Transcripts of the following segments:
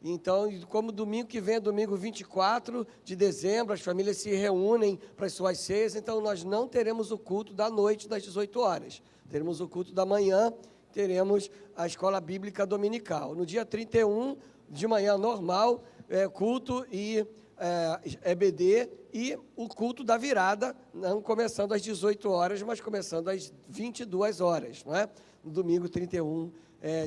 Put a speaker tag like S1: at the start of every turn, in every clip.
S1: Então, como domingo que vem é domingo 24 de dezembro, as famílias se reúnem para as suas ceias, então nós não teremos o culto da noite das 18 horas. Teremos o culto da manhã, teremos a escola bíblica dominical. No dia 31, de manhã normal, culto e EBD, e o culto da virada, não começando às 18 horas, mas começando às 22 horas, não é? No domingo 31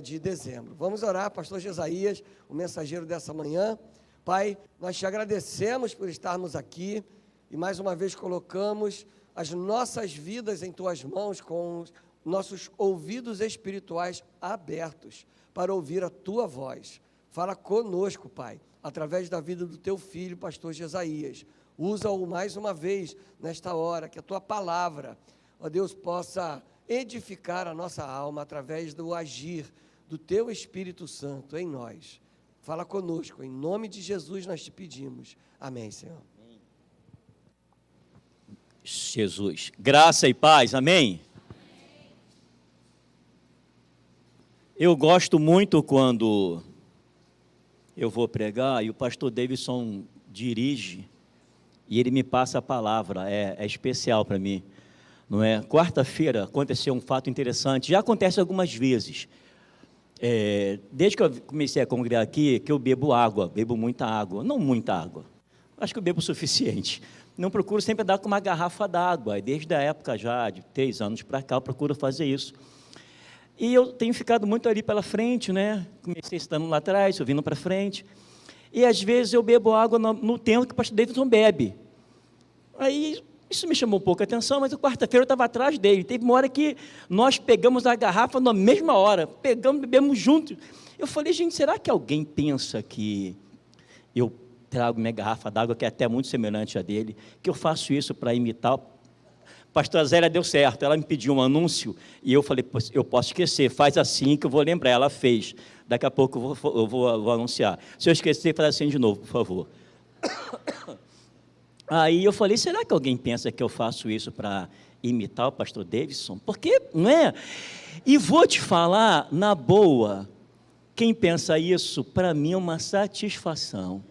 S1: de dezembro. Vamos orar, pastor Jesaías, o mensageiro dessa manhã. Pai, nós te agradecemos por estarmos aqui e mais uma vez colocamos as nossas vidas em tuas mãos, com os nossos ouvidos espirituais abertos para ouvir a tua voz. Fala conosco, Pai, através da vida do teu filho, pastor Jesaías. Usa-o mais uma vez nesta hora, que a tua palavra, ó Deus, possa edificar a nossa alma através do agir do teu Espírito Santo em nós. Fala conosco, em nome de Jesus nós te pedimos. Amém, Senhor.
S2: Jesus, graça e paz, amém? Eu gosto muito quando eu vou pregar e o pastor Davidson dirige e ele me passa a palavra, é especial para mim. Não é? Quarta-feira aconteceu um fato interessante, já acontece algumas vezes. Desde que eu comecei a congregar aqui, que eu bebo água, bebo muita água, não muita água, acho que eu bebo o suficiente. Não procuro sempre dar com uma garrafa d'água, desde a época já de 3 anos para cá, eu procuro fazer isso. E eu tenho ficado muito ali pela frente, né? Comecei estando lá atrás, eu vindo para frente, e às vezes eu bebo água no tempo que o pastor Davidson bebe. Aí isso me chamou um pouco a atenção, mas quarta-feira eu estava atrás dele. Teve uma hora que nós pegamos a garrafa na mesma hora, bebemos juntos. Eu falei, gente, será que alguém pensa que eu trago minha garrafa d'água, que é até muito semelhante à dele, que eu faço isso para imitar? Pastora Zélia deu certo, ela me pediu um anúncio, e eu falei, eu posso esquecer, faz assim que eu vou lembrar. Ela fez, daqui a pouco eu vou anunciar. Se eu esquecer, faz assim de novo, por favor. Aí eu falei, será que alguém pensa que eu faço isso para imitar o pastor Davidson? Porque, não é? E vou te falar, na boa, quem pensa isso, para mim é uma satisfação.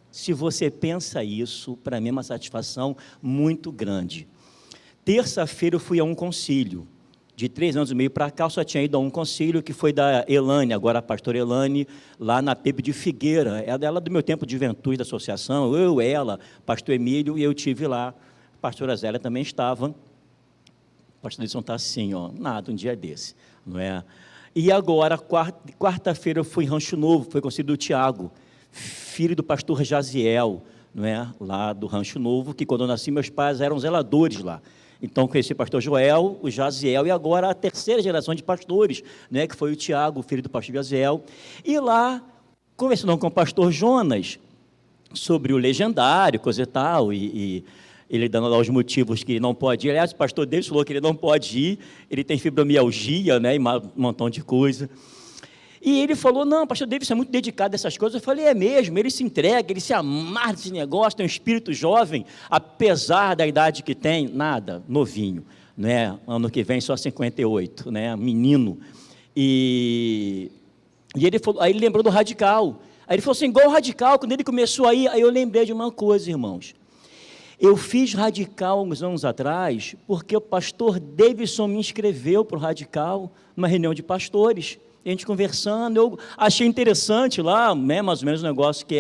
S2: Se você pensa isso, para mim é uma satisfação muito grande. Terça-feira eu fui a um concílio. De 3 anos e meio para cá, eu só tinha ido a um concílio, que foi da Elane, agora a pastora Elane, lá na PEB de Figueira. É dela do meu tempo de juventude da associação, ela, pastor Emílio, e eu tive lá. A pastora Zélia também estava. O pastor Edson está assim, ó, nada, um dia desse, não é? E agora, quarta-feira, eu fui em Rancho Novo, foi concílio do Tiago, filho do pastor Jaziel, não é? Lá do Rancho Novo, que quando eu nasci, meus pais eram zeladores lá. Então, conheci o pastor Joel, o Jaziel, e agora a 3ª geração de pastores, né, que foi o Tiago, filho do pastor Jaziel. E lá, conversando com o pastor Jonas sobre o legendário, coisa e tal, e ele dando lá os motivos que ele não pode ir. Aliás, o pastor Deus falou que ele não pode ir, ele tem fibromialgia, né, e um montão de coisa. E ele falou, não, o pastor Davidson é muito dedicado a essas coisas. Eu falei, é mesmo, ele se entrega, ele se amarra nesse negócio, tem um espírito jovem, apesar da idade que tem, nada, novinho, né? Ano que vem só 58, né? Menino. E ele falou, aí ele lembrou do Radical. Aí ele falou assim, igual o Radical, quando ele começou aí eu lembrei de uma coisa, irmãos. Eu fiz Radical uns anos atrás, porque o pastor Davidson me inscreveu para o Radical, numa reunião de pastores. A gente conversando, eu achei interessante lá, né, mais ou menos o negócio que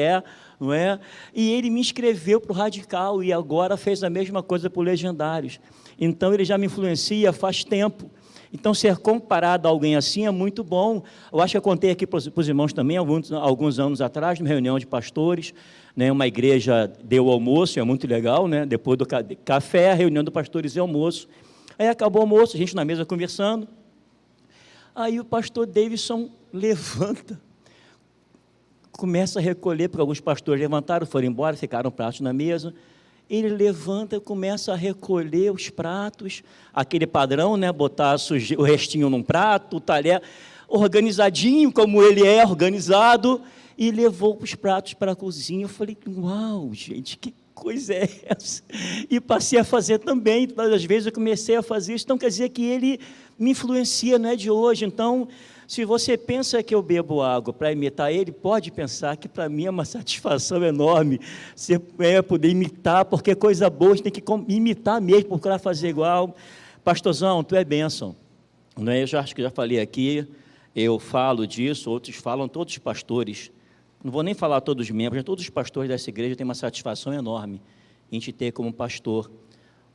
S2: não é? E ele me inscreveu para o Radical e agora fez a mesma coisa para o Legendários. Então, ele já me influencia faz tempo. Então, ser comparado a alguém assim é muito bom. Eu acho que eu contei aqui para os irmãos também, alguns anos atrás, numa reunião de pastores, né, uma igreja deu almoço, é muito legal, né? Depois do café, a reunião de pastores e almoço. Aí acabou o almoço, a gente na mesa conversando. Aí o pastor Davidson levanta, começa a recolher, porque alguns pastores levantaram, foram embora, ficaram pratos na mesa. Ele levanta e começa a recolher os pratos, aquele padrão, né, botar o restinho num prato, o talher, organizadinho, como ele é organizado, e levou os pratos para a cozinha. Eu falei, uau, gente, que coisa é essa? E passei a fazer também, às vezes eu comecei a fazer isso, então quer dizer que ele me influencia, não é de hoje. Então, Se você pensa que eu bebo água para imitar ele, pode pensar que para mim é uma satisfação enorme você poder imitar, porque é coisa boa, a gente tem que imitar mesmo, procurar fazer igual. Pastorzão, tu é bênção. Não é? Eu já acho que já falei aqui, eu falo disso, outros falam, todos os pastores, não vou nem falar todos os membros, todos os pastores dessa igreja têm uma satisfação enorme em te ter como pastor.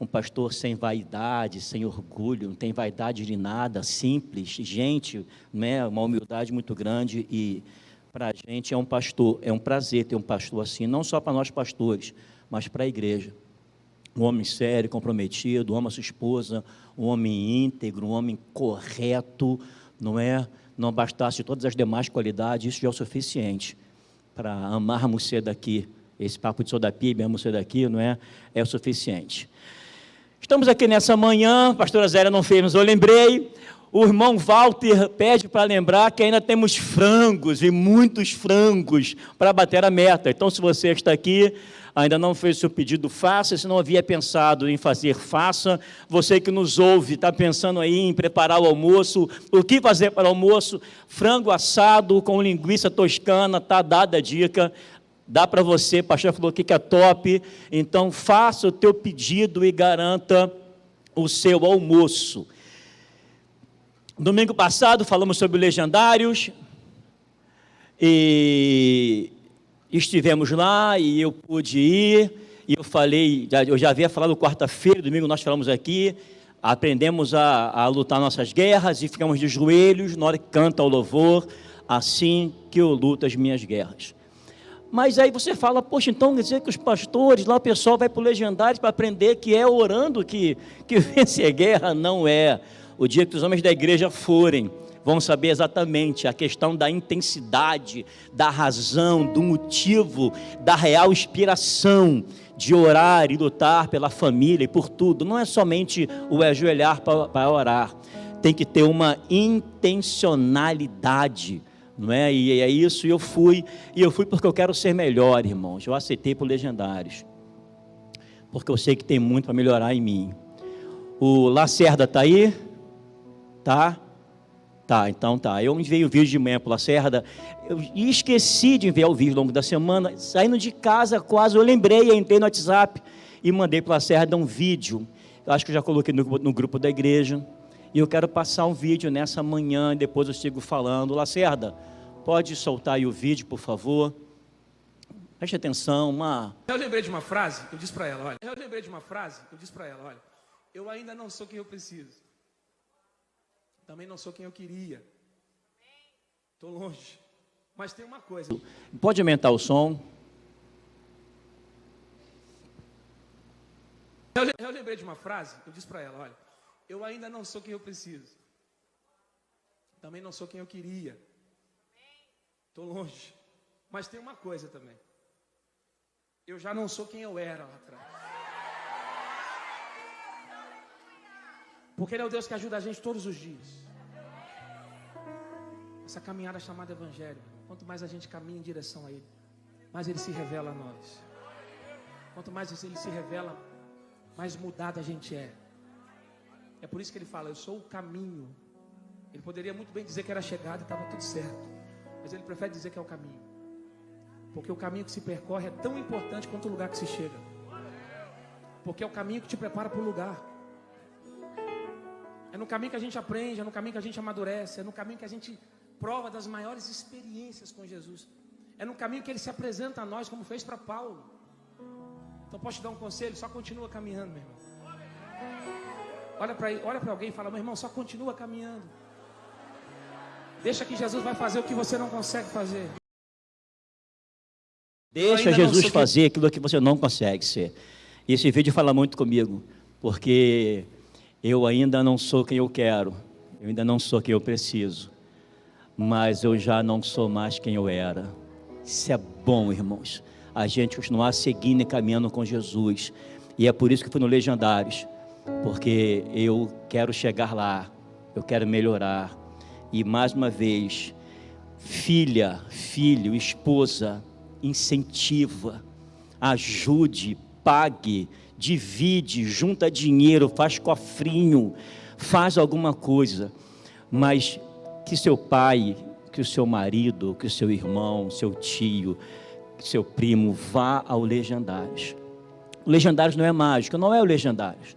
S2: Um pastor sem vaidade, sem orgulho, não tem vaidade de nada, simples, gente, né, uma humildade muito grande, e para a gente é um prazer ter um pastor assim, não só para nós pastores, mas para a igreja. Um homem sério, comprometido, ama sua esposa, um homem íntegro, um homem correto, não é? Não bastasse todas as demais qualidades, isso já é o suficiente para amarmos ser daqui. Esse papo de sou da PIB, amarmos ser daqui, não é? É o suficiente. Estamos aqui nessa manhã, a pastora Zélia não fez, mas eu lembrei, o irmão Walter pede para lembrar que ainda temos frangos, e muitos frangos, para bater a meta. Então, se você está aqui, ainda não fez o seu pedido, faça. Se não havia pensado em fazer, faça. Você que nos ouve, está pensando aí em preparar o almoço, o que fazer para o almoço? Frango assado com linguiça toscana, está dada a dica. Dá para você, o pastor falou aqui que é top, então faça o teu pedido e garanta o seu almoço. Domingo passado falamos sobre Legendários, e estivemos lá, e eu pude ir, e eu já havia falado quarta-feira, domingo nós falamos aqui, aprendemos a lutar nossas guerras, e ficamos de joelhos na hora que canta o louvor, assim que eu luto as minhas guerras. Mas aí você fala, poxa, então quer dizer que os pastores, lá o pessoal vai para o Legendários para aprender que é orando que vence a guerra? Não é. O dia que os homens da igreja forem, vão saber exatamente a questão da intensidade, da razão, do motivo, da real inspiração de orar e lutar pela família e por tudo. Não é somente o ajoelhar para orar, tem que ter uma intencionalidade, não é? E é isso, e eu fui porque eu quero ser melhor, irmãos. Eu aceitei por Legendários, porque eu sei que tem muito para melhorar em mim. O Lacerda está aí? Tá, então tá. Eu enviei o vídeo de manhã para o Lacerda, eu esqueci de enviar o vídeo ao longo da semana, saindo de casa quase, eu lembrei, entrei no WhatsApp e mandei para o Lacerda um vídeo, eu acho que eu já coloquei no grupo da igreja, e eu quero passar um vídeo nessa manhã, depois eu sigo falando. Lacerda, pode soltar aí o vídeo, por favor? Preste atenção,
S3: Eu lembrei de uma frase, eu disse para ela, olha. Eu ainda não sou quem eu preciso. Também não sou quem eu queria. Estou longe. Mas tem uma coisa.
S2: Pode aumentar o som.
S3: Eu lembrei de uma frase, eu disse para ela, olha. Eu ainda não sou quem eu preciso. Também não sou quem eu queria. Estou longe. Mas tem uma coisa também. Eu já não sou quem eu era lá atrás. Porque Ele é o Deus que ajuda a gente todos os dias. Essa caminhada chamada Evangelho. Quanto mais a gente caminha em direção a Ele, mais Ele se revela a nós. Quanto mais Ele se revela, mais mudado a gente é. É por isso que Ele fala, eu sou o caminho. Ele poderia muito bem dizer que era chegada e estava tudo certo. Mas Ele prefere dizer que é o caminho. Porque o caminho que se percorre é tão importante quanto o lugar que se chega. Porque é o caminho que te prepara para o lugar. É no caminho que a gente aprende, é no caminho que a gente amadurece, é no caminho que a gente prova das maiores experiências com Jesus. É no caminho que Ele se apresenta a nós, como fez para Paulo. Então posso te dar um conselho? Só continua caminhando, meu irmão. Olha para alguém e fala, meu irmão, só continua caminhando. Deixa que Jesus vai fazer o que você não consegue fazer.
S2: Deixa Jesus fazer aquilo que você não consegue ser. Esse vídeo fala muito comigo, porque eu ainda não sou quem eu quero, eu ainda não sou quem eu preciso, mas eu já não sou mais quem eu era. Isso é bom, irmãos, a gente continuar seguindo e caminhando com Jesus, e é por isso que eu fui no Legendários, porque eu quero chegar lá, eu quero melhorar, e mais uma vez, filha, filho, esposa, incentiva, ajude, pague, divide, junta dinheiro, faz cofrinho, faz alguma coisa, mas que seu pai, que o seu marido, que o seu irmão, seu tio, seu primo vá ao Legendários. O Legendários não é mágica, não é o Legendários,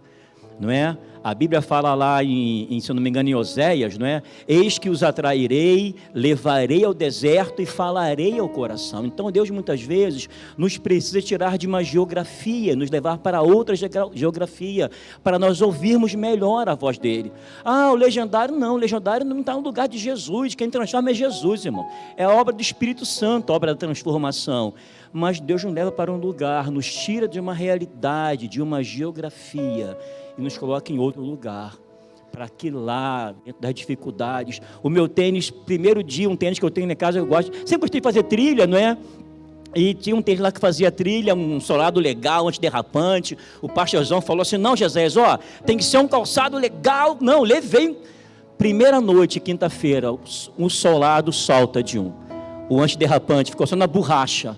S2: não é? A Bíblia fala lá, se eu não me engano, em Oséias, não é? Eis que os atrairei, levarei ao deserto e falarei ao coração. Então Deus muitas vezes nos precisa tirar de uma geografia, nos levar para outra geografia, para nós ouvirmos melhor a voz dele. O Legendário não está no lugar de Jesus, quem transforma é Jesus, irmão. É a obra do Espírito Santo, a obra da transformação. Mas Deus nos leva para um lugar, nos tira de uma realidade, de uma geografia, e nos coloca em outro lugar, para que lá, dentro das dificuldades, o meu tênis, primeiro dia, um tênis que eu tenho em casa, eu gosto, sempre gostei de fazer trilha, não é? E tinha um tênis lá que fazia trilha, um solado legal, antiderrapante. O pastorzão falou assim: não, Jezéias, tem que ser um calçado legal. Não, levei. Primeira noite, quinta-feira, um solado solta de um. O antiderrapante ficou só na borracha.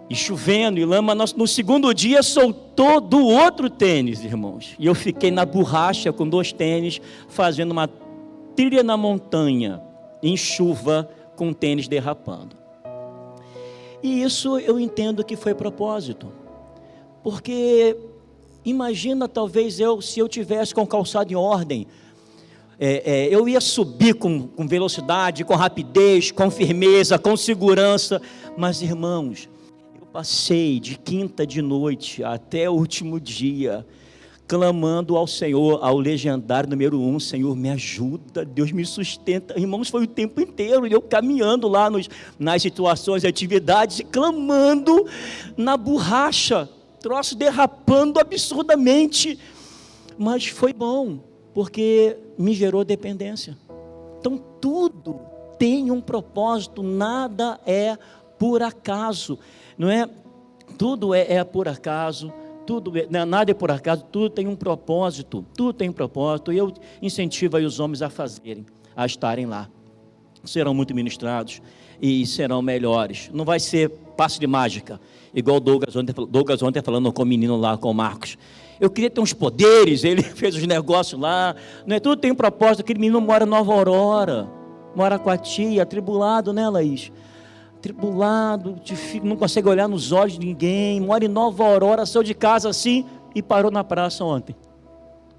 S2: E chovendo e lama, no segundo dia soltou do outro tênis, irmãos. E eu fiquei na borracha com 2 tênis, fazendo uma trilha na montanha, em chuva, com o tênis derrapando. E isso eu entendo que foi propósito. Porque imagina talvez se eu tivesse com o calçado em ordem, eu ia subir com velocidade, com rapidez, com firmeza, com segurança. Mas, irmãos, passei de quinta de noite até o último dia, clamando ao Senhor, ao Legendário número 1, Senhor, me ajuda, Deus me sustenta. Irmãos, foi o tempo inteiro, eu caminhando lá nas situações, atividades, clamando na borracha, troço derrapando absurdamente, mas foi bom, porque me gerou dependência. Então tudo tem um propósito, nada é por acaso, não é? Tudo é por acaso, nada é por acaso, tudo tem um propósito, e eu incentivo aí os homens a estarem lá, serão muito ministrados e serão melhores, não vai ser passe de mágica, igual o Douglas ontem falando com o menino lá, com o Marcos. Eu queria ter uns poderes, ele fez os negócios lá, não é? Tudo tem um propósito. Aquele menino mora em Nova Aurora, mora com a tia, atribulado, né, Laís? Tribulado, não consegue olhar nos olhos de ninguém, mora em Nova Aurora, saiu de casa assim e parou na praça ontem.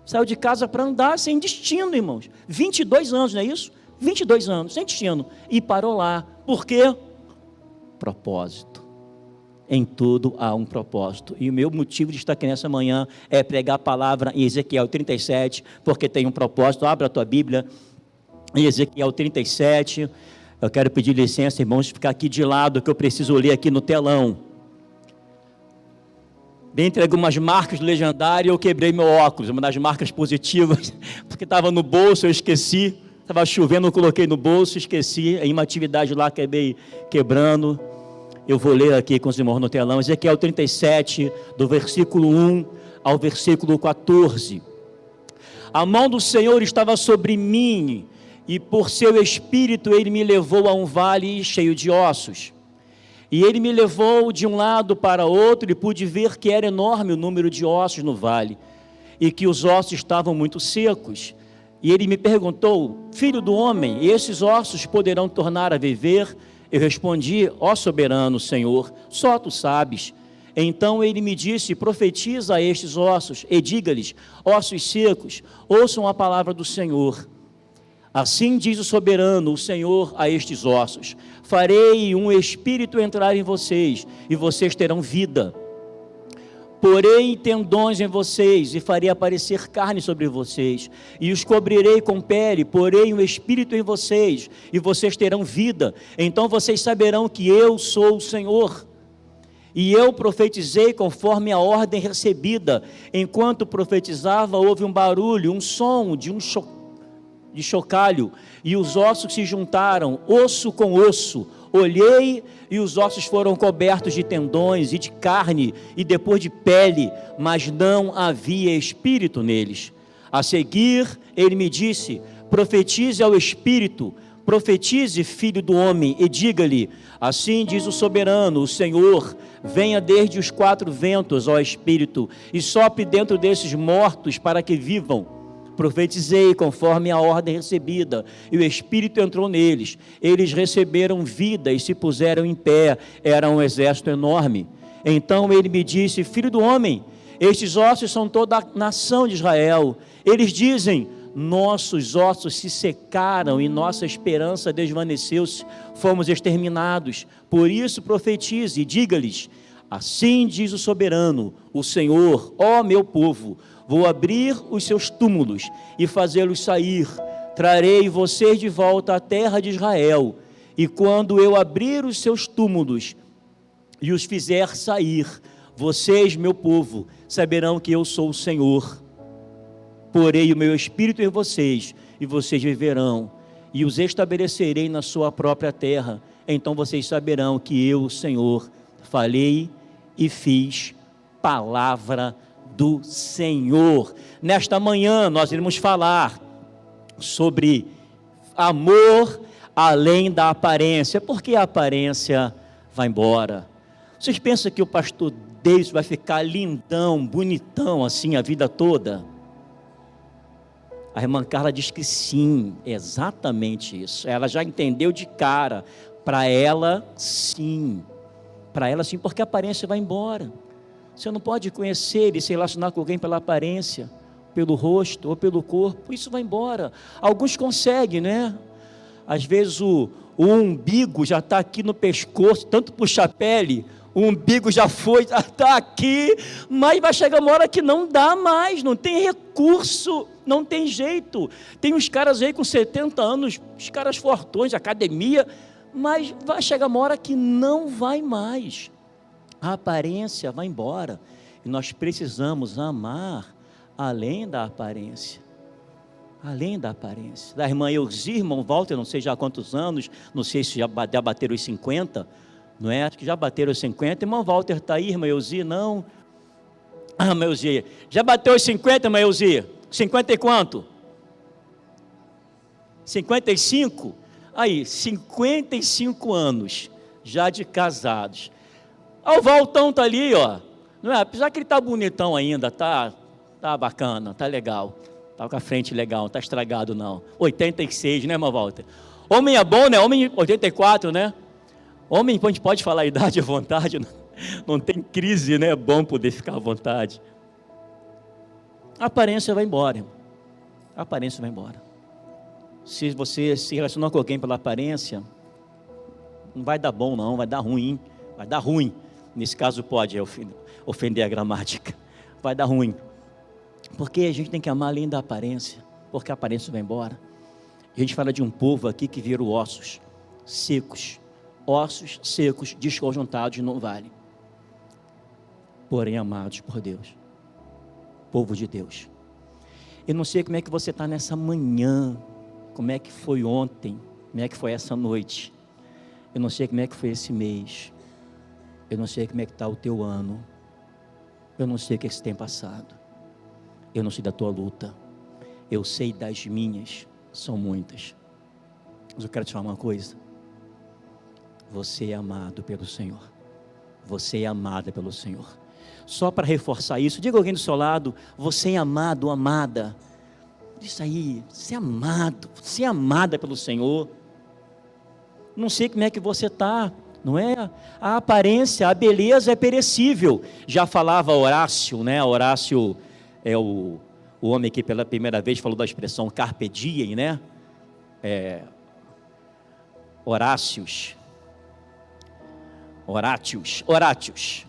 S2: Saiu de casa para andar sem destino, irmãos. 22 anos, não é isso? 22 anos, sem destino. E parou lá. Por quê? Propósito. Em tudo há um propósito. E o meu motivo de estar aqui nessa manhã é pregar a palavra em Ezequiel 37, porque tem um propósito. Abra a tua Bíblia em Ezequiel 37. Eu quero pedir licença, irmãos, de ficar aqui de lado, que eu preciso ler aqui no telão. Dentre algumas marcas do Legendário, eu quebrei meu óculos, uma das marcas positivas, porque estava no bolso, eu esqueci. Estava chovendo, eu coloquei no bolso, esqueci. Em uma atividade lá, acabei quebrando. Eu vou ler aqui com os irmãos no telão. Ezequiel 37, do versículo 1 ao versículo 14. A mão do Senhor estava sobre mim, e por seu espírito ele me levou a um vale cheio de ossos. E ele me levou de um lado para outro, e pude ver que era enorme o número de ossos no vale, e que os ossos estavam muito secos. E ele me perguntou: filho do homem, esses ossos poderão tornar a viver? Eu respondi: ó soberano Senhor, só tu sabes. Então ele me disse: profetiza a estes ossos, e diga-lhes: ossos secos, ouçam a palavra do Senhor. Assim diz o soberano, o Senhor, a estes ossos: farei um espírito entrar em vocês, e vocês terão vida. Porei tendões em vocês, e farei aparecer carne sobre vocês, e os cobrirei com pele. Porei um espírito em vocês, e vocês terão vida. Então vocês saberão que eu sou o Senhor. E eu profetizei conforme a ordem recebida. Enquanto profetizava, houve um barulho, um som de chocalho, e os ossos se juntaram, osso com osso. Olhei, e os ossos foram cobertos de tendões e de carne, e depois de pele, mas não havia espírito neles. A seguir, ele me disse: profetize ao espírito, profetize, filho do homem, e diga-lhe: assim diz o soberano, o Senhor, venha desde os 4 ventos, ó espírito, e sopre dentro desses mortos para que vivam. Profetizei conforme a ordem recebida, e o Espírito entrou neles. Eles receberam vida e se puseram em pé. Era um exército enorme. Então ele me disse: filho do homem, estes ossos são toda a nação de Israel. Eles dizem: nossos ossos se secaram e nossa esperança desvaneceu-se, fomos exterminados. Por isso profetize e diga-lhes: assim diz o soberano, o Senhor, ó meu povo, vou abrir os seus túmulos e fazê-los sair. Trarei vocês de volta à terra de Israel. E quando eu abrir os seus túmulos e os fizer sair, vocês, meu povo, saberão que eu sou o Senhor. Porei o meu espírito em vocês, e vocês viverão, e os estabelecerei na sua própria terra. Então vocês saberão que eu, o Senhor, falei e fiz. Palavra do Senhor. Nesta manhã nós iremos falar sobre amor além da aparência, porque a aparência vai embora. Vocês pensam que o pastor Deus vai ficar lindão, bonitão assim a vida toda? A irmã Carla diz que sim, exatamente isso. Ela já entendeu de cara. Para ela sim, porque a aparência vai embora. Você não pode conhecer e se relacionar com alguém pela aparência, pelo rosto ou pelo corpo. Isso vai embora. Alguns conseguem, né? Às vezes o umbigo já está aqui no pescoço, tanto puxa a pele, o umbigo já foi, já está aqui, mas vai chegar uma hora que não dá mais, não tem recurso, não tem jeito. Tem uns caras aí com 70 anos, os caras fortões de academia, mas vai chegar uma hora que não vai mais. A aparência vai embora e nós precisamos amar além da aparência. Além da aparência. Da irmã Elzi, irmão Walter, não sei já há quantos anos, não sei se já bateram os 50, não é? Acho que já bateram os 50. Irmão Walter está aí, irmã Elzi, não? Ah, irmã Elzi, já bateu os 50, irmã Elzi? 50 e quanto? 55? Aí, 55 anos já de casados. Ah, o Valtão está ali, ó. Não é? Apesar que ele está bonitão ainda, tá bacana, tá legal. Tá com a frente legal, não tá estragado não. 86, né, irmão Walter? Homem é bom, né? Homem 84, né? Homem, a gente pode falar a idade à vontade, não tem crise, né? É bom poder ficar à vontade. A aparência vai embora, irmão. A aparência vai embora. Se você se relacionar com alguém pela aparência, não vai dar bom não, vai dar ruim. Vai dar ruim. Nesse caso pode ofender a gramática. Vai dar ruim. Porque a gente tem que amar além da aparência, porque a aparência vai embora. A gente fala de um povo aqui que virou ossos secos, desconjuntados, não vale. Porém amados por Deus, povo de Deus. Eu não sei como é que você está nessa manhã, como é que foi ontem, como é que foi essa noite. Eu não sei como é que foi esse mês. Eu não sei como é que está o teu ano. Eu não sei o que você tem passado. Eu não sei da tua luta. Eu sei das minhas, são muitas. Mas eu quero te falar uma coisa. Você é amado pelo Senhor. Você é amada pelo Senhor. Só para reforçar isso, diga alguém do seu lado: você é amado, amada. Isso aí, você é amado, você é amada pelo Senhor. Não sei como é que você está, não é? A aparência, a beleza é perecível. Já falava Horácio, né? Horácio é o homem que pela primeira vez falou da expressão carpe diem, né? Horátios,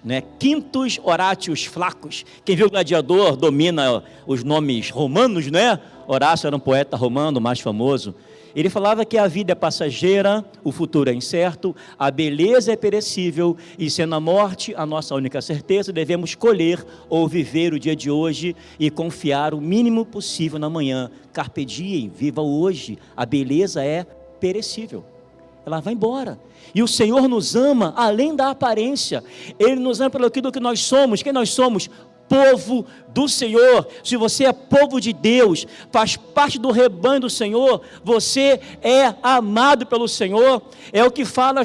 S2: né? Quintus Horátios Flacos. Quem viu o Gladiador domina os nomes romanos, né? Horácio era um poeta romano mais famoso. Ele falava que a vida é passageira, o futuro é incerto, a beleza é perecível e sendo a morte a nossa única certeza, devemos escolher ou viver o dia de hoje e confiar o mínimo possível na manhã. Carpe diem, viva hoje. A beleza é perecível, ela vai embora. E o Senhor nos ama além da aparência. Ele nos ama pelo aquilo que nós somos. Quem nós somos? Povo do Senhor. Se você é povo de Deus, faz parte do rebanho do Senhor, você é amado pelo Senhor. É o que fala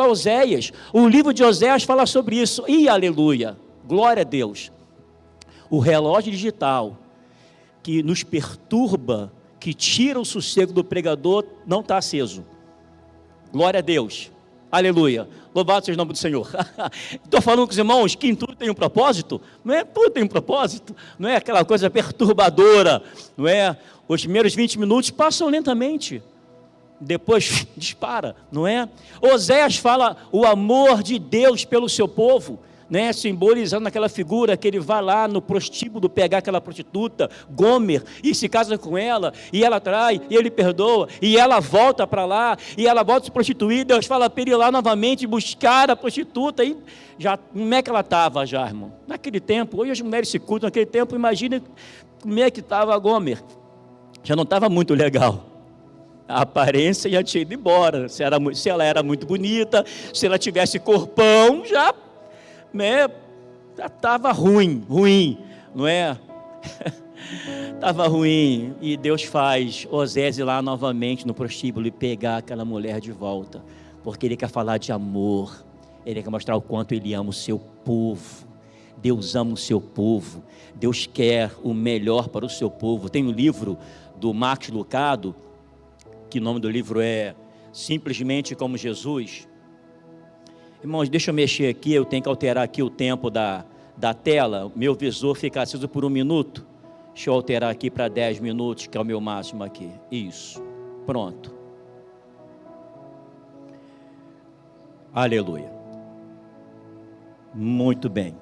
S2: Oséias. O livro de Oséias fala sobre isso. E aleluia, glória a Deus. O relógio digital que nos perturba, que tira o sossego do pregador, não está aceso. Glória a Deus. Aleluia. Louvado seja o nome do Senhor. Estou falando com os irmãos que em tudo tem um propósito. Não é? Tudo tem um propósito. Não é aquela coisa perturbadora. Não é? Os primeiros 20 minutos passam lentamente. Depois dispara. Não é? Oséias fala o amor de Deus pelo seu povo, né, simbolizando aquela figura que ele vai lá no prostíbulo pegar aquela prostituta, Gomer, e se casa com ela, e ela trai, e ele perdoa, e ela volta para lá, e ela volta a se prostituir, Deus fala para ele ir lá novamente buscar a prostituta, e já, como é que ela estava já, irmão? Naquele tempo, hoje as mulheres se curtam, naquele tempo, imagina como é que estava a Gomer, já não estava muito legal. A aparência já tinha ido embora, se ela era muito bonita, se ela tivesse corpão, já estava ruim, não é? Estava ruim, e Deus faz Oséias ir lá novamente no prostíbulo e pegar aquela mulher de volta, porque Ele quer falar de amor, Ele quer mostrar o quanto Ele ama o seu povo. Deus ama o seu povo, Deus quer o melhor para o seu povo. Tem um livro do Max Lucado, que o nome do livro é Simplesmente Como Jesus. Irmãos, deixa eu mexer aqui, eu tenho que alterar aqui o tempo da tela, meu visor fica aceso por 1 minuto, deixa eu alterar aqui para 10 minutos, que é o meu máximo aqui, isso, pronto, aleluia, muito bem.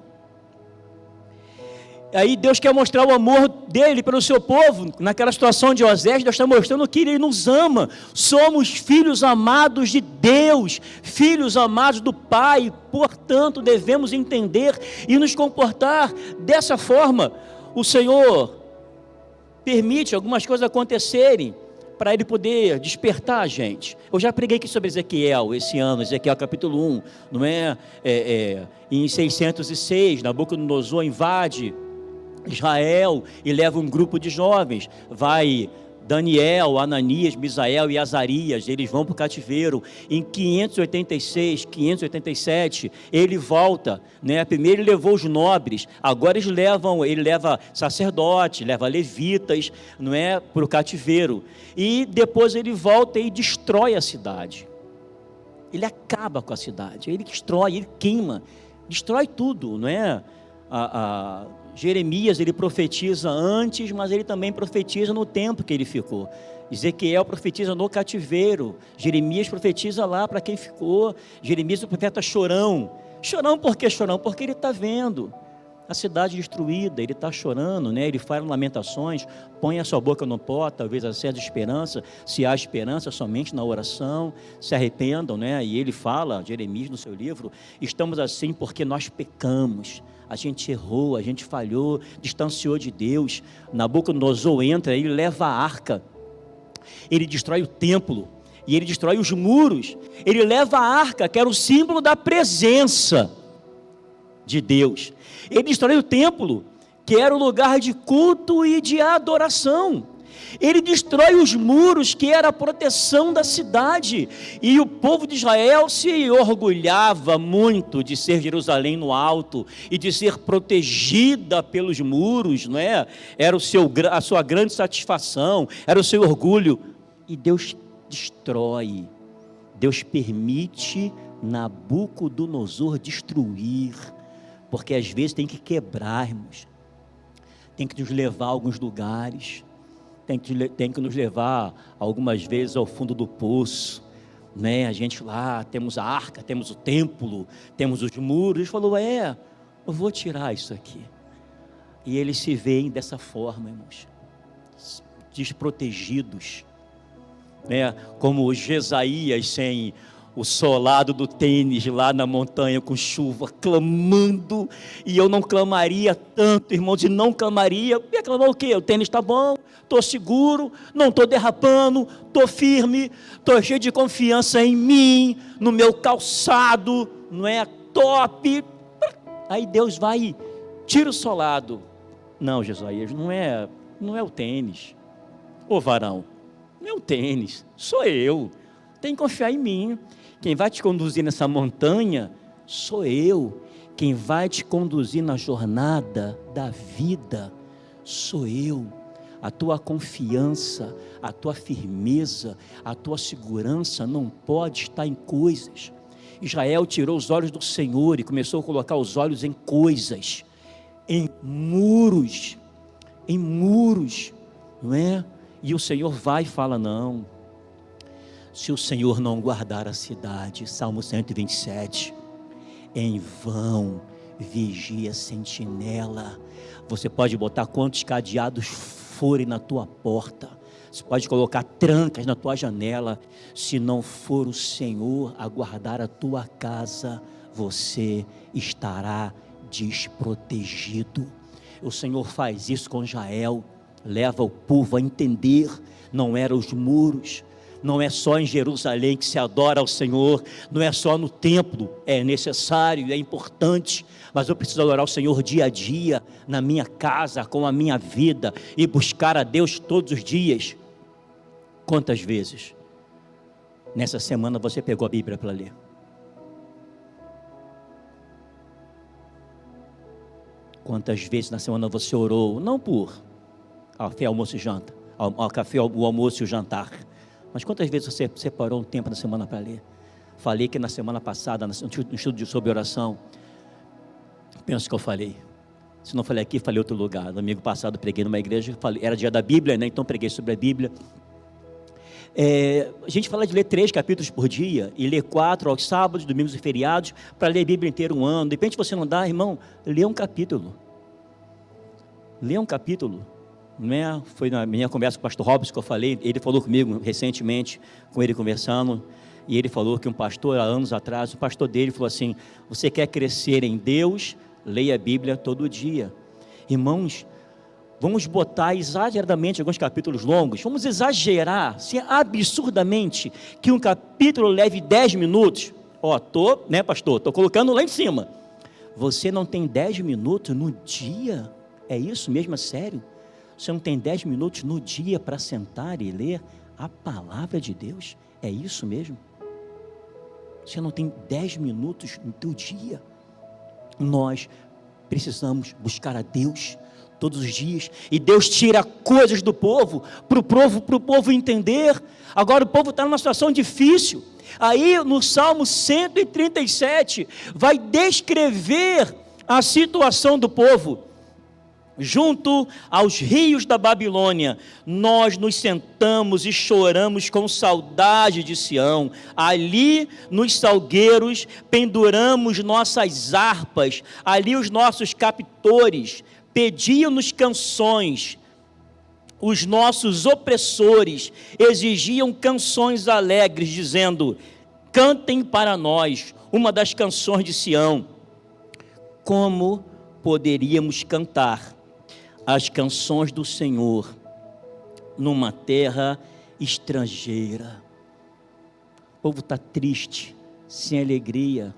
S2: Aí Deus quer mostrar o amor dele pelo seu povo. Naquela situação de Oséias, Deus está mostrando que Ele nos ama. Somos filhos amados de Deus, filhos amados do Pai. Portanto, devemos entender e nos comportar dessa forma. O Senhor permite algumas coisas acontecerem para Ele poder despertar a gente. Eu já preguei aqui sobre Ezequiel esse ano, Ezequiel capítulo 1, não é? Em 606, Nabucodonosor invade Israel e leva um grupo de jovens, vai Daniel, Ananias, Misael e Azarias, eles vão para o cativeiro. Em 586, 587, ele volta, né? Primeiro ele levou os nobres, agora ele leva sacerdotes, leva levitas, não é, para o cativeiro, e depois ele volta e destrói a cidade, ele acaba com a cidade, ele destrói, ele queima, destrói tudo, não é? Jeremias, ele profetiza antes, mas ele também profetiza no tempo que ele ficou. Ezequiel profetiza no cativeiro, Jeremias profetiza lá para quem ficou. Jeremias, o profeta, chorão. Chorão por quê? Chorão porque ele está vendo a cidade destruída, ele está chorando, né? Ele faz lamentações, põe a sua boca no pó, talvez acesse esperança, se há esperança somente na oração, se arrependam, né? E ele fala, Jeremias no seu livro, estamos assim porque nós pecamos, a gente errou, a gente falhou, distanciou de Deus. Nabucodonosor entra, ele leva a arca, ele destrói o templo, e ele destrói os muros, ele leva a arca, que era o símbolo da presença de Deus, ele destrói o templo, que era o lugar de culto e de adoração, ele destrói os muros, que era a proteção da cidade, e o povo de Israel se orgulhava muito de ser Jerusalém no alto, e de ser protegida pelos muros, não é? Era a sua grande satisfação, era o seu orgulho, e Deus destrói, Deus permite Nabucodonosor destruir, porque às vezes tem que quebrar, irmãos, tem que nos levar a alguns lugares, tem que nos levar algumas vezes ao fundo do poço, né? A gente lá, temos a arca, temos o templo, temos os muros, ele falou, eu vou tirar isso aqui, e eles se veem dessa forma, irmãos, desprotegidos, né? Como Jesaías sem o solado do tênis lá na montanha com chuva, clamando, e eu não clamaria tanto, irmãos, e não clamaria, ia clamar o quê? O tênis está bom, estou seguro, não estou derrapando, estou firme, estou cheio de confiança em mim, no meu calçado, não é? Top, aí Deus vai e tira o solado, não, Jesaías, não é o tênis, ô varão, não é o tênis, sou eu, tem que confiar em mim. Quem vai te conduzir nessa montanha sou eu. Quem vai te conduzir na jornada da vida sou eu. a tua confiança, a tua firmeza, a tua segurança não pode estar em coisas. Israel tirou os olhos do Senhor e começou a colocar os olhos em coisas, em muros, não é? E o Senhor vai e fala, não, se o Senhor não guardar a cidade, Salmo 127, em vão vigia a sentinela. Você pode botar quantos cadeados forem na tua porta, você pode colocar trancas na tua janela, se não for o Senhor a guardar a tua casa, você estará desprotegido. O Senhor faz isso com Israel, leva o povo a entender, não eram os muros, não é só em Jerusalém que se adora ao Senhor, não é só no templo, é necessário, é importante, mas eu preciso adorar o Senhor dia a dia, na minha casa, com a minha vida, e buscar a Deus todos os dias. Quantas vezes nessa semana você pegou a Bíblia para ler? Quantas vezes na semana você orou, não por café, almoço e janta, ao café, o almoço e o jantar, mas quantas vezes você separou um tempo na semana para ler? Falei que na semana passada, no estudo sobre oração, penso que eu falei, se não falei aqui, falei em outro lugar. No domingo passado preguei numa igreja, era dia da Bíblia, né? Então preguei sobre a Bíblia. A gente fala de ler 3 capítulos por dia, e ler 4 aos sábados, domingos e feriados, para ler a Bíblia inteira um ano. De repente você não dá, irmão, lê um capítulo. Lê um capítulo. Não é? Foi na minha conversa com o pastor Robson que eu falei, ele falou comigo recentemente, com ele conversando, e ele falou que um pastor, há anos atrás, o pastor dele falou assim, você quer crescer em Deus, leia a Bíblia todo dia. Irmãos, vamos botar exageradamente alguns capítulos longos, vamos exagerar, absurdamente, que um capítulo leve 10 minutos, né pastor, estou colocando lá em cima, você não tem 10 minutos no dia, é isso mesmo, é sério? Você não tem 10 minutos no dia para sentar e ler a palavra de Deus? É isso mesmo? Você não tem 10 minutos no teu dia? Nós precisamos buscar a Deus todos os dias, e Deus tira coisas do povo, para o povo entender. Agora o povo está numa situação difícil, aí no Salmo 137, vai descrever a situação do povo. Junto aos rios da Babilônia, nós nos sentamos e choramos com saudade de Sião. Ali nos salgueiros penduramos nossas harpas, ali os nossos captores pediam-nos canções. Os nossos opressores exigiam canções alegres, dizendo, cantem para nós uma das canções de Sião. Como poderíamos cantar as canções do Senhor numa terra estrangeira? O povo está triste, sem alegria,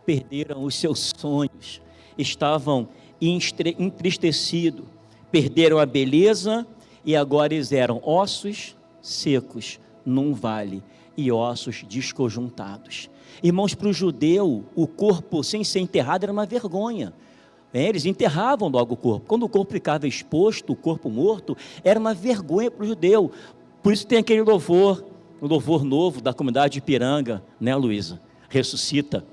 S2: perderam os seus sonhos, estavam entristecidos, perderam a beleza, e agora eles eram ossos secos num vale, e ossos desconjuntados. Irmãos, para o judeu, o corpo sem ser enterrado era uma vergonha. Eles enterravam logo o corpo. Quando o corpo ficava exposto, o corpo morto, era uma vergonha para o judeu. Por isso tem aquele louvor, o louvor novo da comunidade de Ipiranga, né, Luísa? Ressuscita,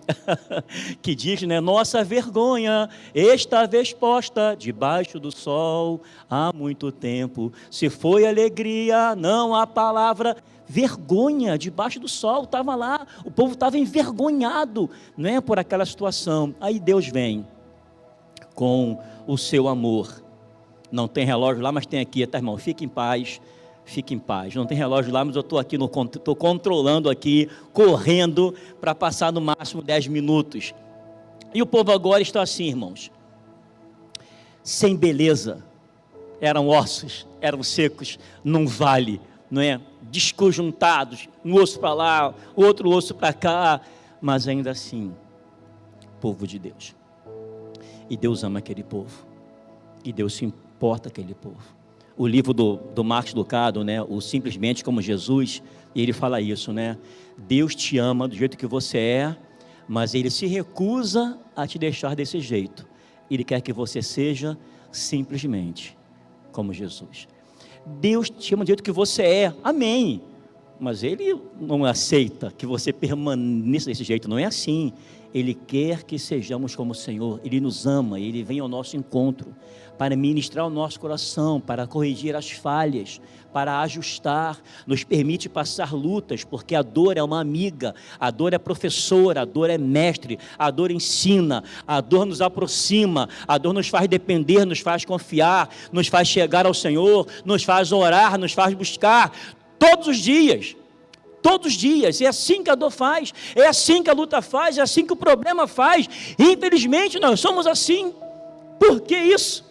S2: que diz, né, nossa vergonha estava exposta debaixo do sol há muito tempo. Se foi alegria, não há palavra. Vergonha debaixo do sol, estava lá, o povo estava envergonhado, né, por aquela situação. Aí Deus vem com o seu amor. Não tem relógio lá, mas tem aqui, tá, irmão? Fique em paz, fique em paz. Não tem relógio lá, mas eu estou aqui, estou controlando aqui, correndo para passar no máximo 10 minutos. E o povo agora está assim, irmãos, sem beleza, eram ossos, eram secos, num vale, não é? Desconjuntados, um osso para lá, outro osso para cá, mas ainda assim, povo de Deus. E Deus ama aquele povo, e Deus se importa com aquele povo. O livro do Marcos Lucado, né, o Simplesmente Como Jesus, ele fala isso, né? Deus te ama do jeito que você é, mas Ele se recusa a te deixar desse jeito. Ele quer que você seja simplesmente como Jesus. Deus te ama do jeito que você é, amém. Mas Ele não aceita que você permaneça desse jeito, não é assim. Ele quer que sejamos como o Senhor, Ele nos ama, Ele vem ao nosso encontro, para ministrar o nosso coração, para corrigir as falhas, para ajustar, nos permite passar lutas, porque a dor é uma amiga, a dor é professora, a dor é mestre, a dor ensina, a dor nos aproxima, a dor nos faz depender, nos faz confiar, nos faz chegar ao Senhor, nos faz orar, nos faz buscar, todos os dias, é assim que a dor faz, é assim que a luta faz, é assim que o problema faz, infelizmente nós somos assim. Por que isso?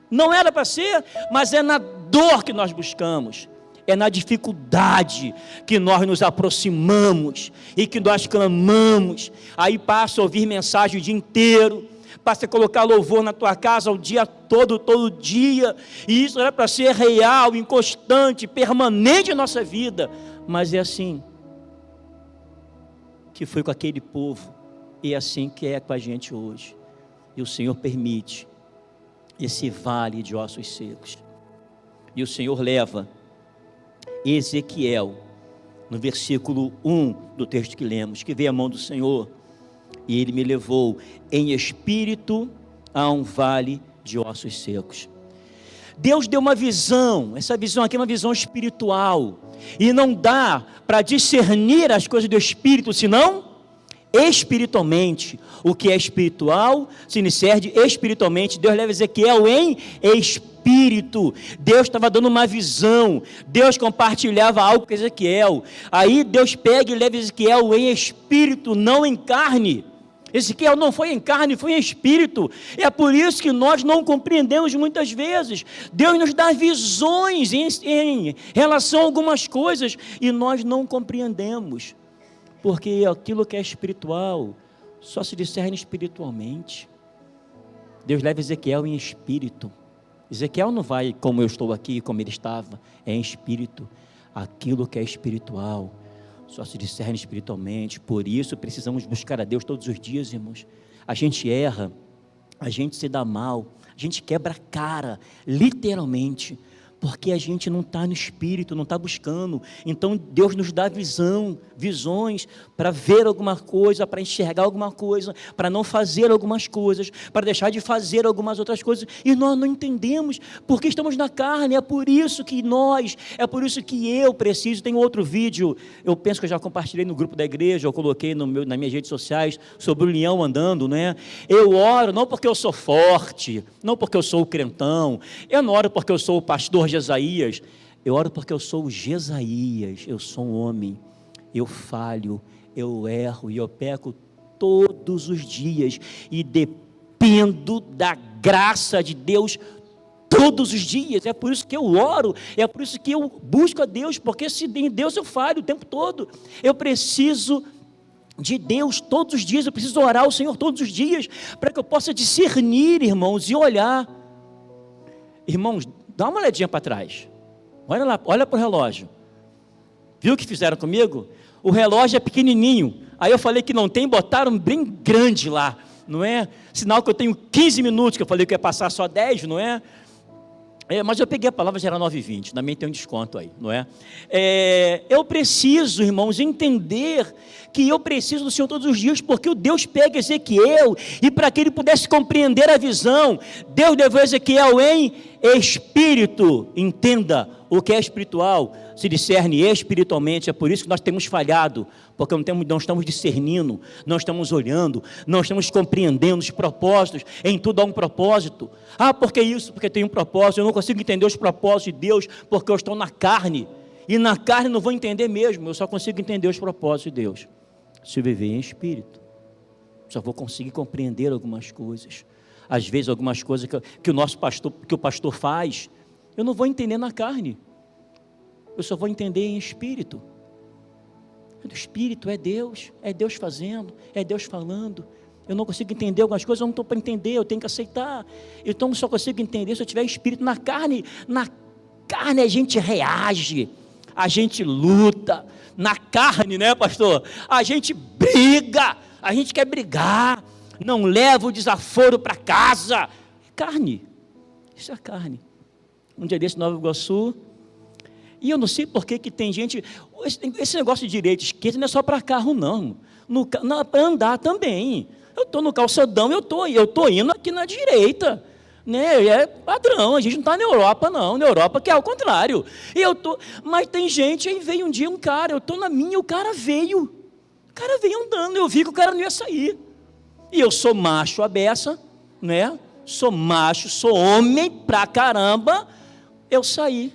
S2: Não era para ser, mas é na dor que nós buscamos, é na dificuldade que nós nos aproximamos e que nós clamamos. Aí passa a ouvir mensagem o dia inteiro, passa a colocar louvor na tua casa o dia todo dia, e isso era para ser real, inconstante, permanente em nossa vida, mas é assim que foi com aquele povo, e é assim que é com a gente hoje, e o Senhor permite esse vale de ossos secos, e o Senhor leva Ezequiel, no versículo 1 do texto que lemos, que veio a mão do Senhor, e Ele me levou em espírito a um vale de ossos secos. Deus deu uma visão, essa visão aqui é uma visão espiritual, e não dá para discernir as coisas do Espírito, senão espiritualmente. O que é espiritual se discerne espiritualmente. Deus leva Ezequiel em espírito. Deus estava dando uma visão, Deus compartilhava algo com Ezequiel, aí Deus pega e leva Ezequiel em espírito, não em carne. Ezequiel não foi em carne, foi em espírito. É por isso que nós não compreendemos muitas vezes. Deus nos dá visões em relação a algumas coisas e nós não compreendemos, porque aquilo que é espiritual só se discerne espiritualmente. Deus leva Ezequiel em espírito. Ezequiel não vai como eu estou aqui, como ele estava, é em espírito. Aquilo que é espiritual só se discerne espiritualmente. Por isso precisamos buscar a Deus todos os dias, irmãos. A gente erra, a gente se dá mal, a gente quebra a cara, literalmente, porque a gente não está no Espírito, não está buscando. Então Deus nos dá visões para ver alguma coisa, para enxergar alguma coisa, para não fazer algumas coisas, para deixar de fazer algumas outras coisas, e nós não entendemos, porque estamos na carne. É por isso que eu preciso. Tem outro vídeo, eu penso que eu já compartilhei no grupo da igreja, eu coloquei nas minhas redes sociais, sobre o leão andando, né? Eu oro não porque eu sou forte, não porque eu sou o crentão, eu não oro porque eu sou o pastor Jesaías, eu oro porque eu sou o Jesaías, eu sou um homem, eu falho, eu erro e eu peco todos os dias, e dependo da graça de Deus todos os dias. É por isso que eu oro, é por isso que eu busco a Deus, porque se em Deus eu falho o tempo todo. Eu preciso de Deus todos os dias, eu preciso orar ao Senhor todos os dias, para que eu possa discernir, irmãos, e olhar. Irmãos, dá uma olhadinha para trás, olha lá, olha para o relógio, viu o que fizeram comigo? O relógio é pequenininho, aí eu falei que não tem, botaram bem grande lá, não é? Sinal que eu tenho 15 minutos, que eu falei que ia passar só 10, não é? Mas eu peguei a palavra, já era 9h20, também tem um desconto aí, não é? Eu preciso, irmãos, entender que eu preciso do Senhor todos os dias, porque o Deus pega Ezequiel, e para que ele pudesse compreender a visão, Deus levou Ezequiel em espírito. Entenda, o que é espiritual se discerne espiritualmente. É por isso que nós temos falhado, porque não estamos discernindo, não estamos olhando, não estamos compreendendo os propósitos. Em tudo há um propósito. Por que isso? Porque tem um propósito. Eu não consigo entender os propósitos de Deus, porque eu estou na carne, e na carne não vou entender mesmo. Eu só consigo entender os propósitos de Deus se eu viver em espírito. Só vou conseguir compreender algumas coisas. Às vezes algumas coisas que o pastor faz, eu não vou entender na carne, eu só vou entender em espírito. O espírito é Deus fazendo, é Deus falando. Eu não consigo entender algumas coisas, eu não estou para entender, eu tenho que aceitar. Então eu só consigo entender se eu tiver espírito. Na carne a gente reage, a gente luta. Na carne, né, pastor? A gente briga, a gente quer brigar, não leva o desaforo para casa. Carne, isso é carne. Um dia desse, em Nova Iguaçu, E eu não sei por que tem gente... Esse negócio de direita e esquerda não é só para carro, não. Para andar também. Eu estou no calçadão, eu estou indo aqui na direita. Né? É padrão, a gente não está na Europa, não. Na Europa que é ao contrário. Mas tem gente, aí veio um dia um cara, eu estou na minha, o cara veio. O cara veio andando, eu vi que o cara não ia sair. E eu sou macho a beça, né? Sou macho, sou homem pra caramba. Eu saí.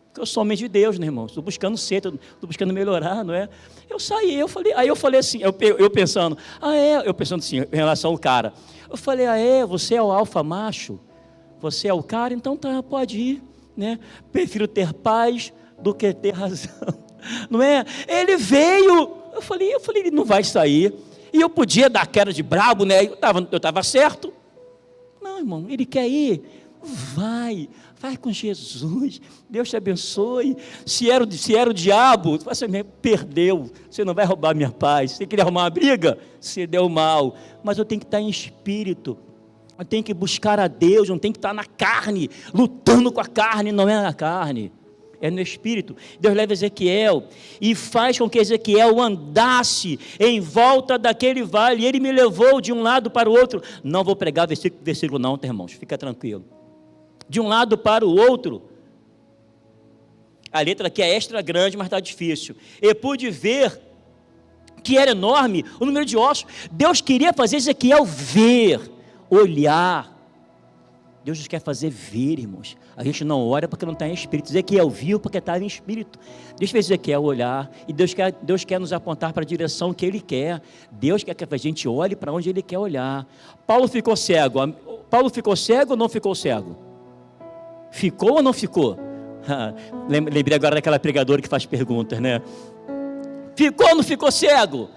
S2: Porque eu sou homem de Deus, né, irmão? Estou buscando ser, estou buscando melhorar, não é? Eu saí, aí eu falei assim, eu pensando assim, em relação ao cara. Eu falei, você é o alfa macho? Você é o cara? Então tá, pode ir, né? Prefiro ter paz do que ter razão, não é? Ele veio, eu falei, ele não vai sair. E eu podia dar queda de brabo, né? Eu estava certo. Não, irmão, ele quer ir. Vai com Jesus, Deus te abençoe. Se era o diabo, você perdeu, você não vai roubar minha paz. Você queria arrumar uma briga? Você deu mal. Mas eu tenho que estar em espírito, eu tenho que buscar a Deus, não tenho que estar na carne, lutando com a carne, não é na carne, é no espírito. Deus leva Ezequiel e faz com que Ezequiel andasse em volta daquele vale, e ele me levou de um lado para o outro. Não vou pregar versículo não, tá, irmãos, fica tranquilo. De um lado para o outro, a letra aqui é extra grande, mas está difícil. Eu pude ver que era enorme o número de ossos. Deus queria fazer Ezequiel ver, olhar. Deus nos quer fazer ver, irmãos. A gente não ora porque não está em espírito. Ezequiel viu porque estava em espírito. Deus fez Ezequiel olhar, e Deus quer nos apontar para a direção que Ele quer. Deus quer que a gente olhe para onde Ele quer olhar. Paulo ficou cego ou não ficou cego? Ficou ou não ficou? Lembrei agora daquela pregadora que faz perguntas, né? Ficou ou não ficou cego?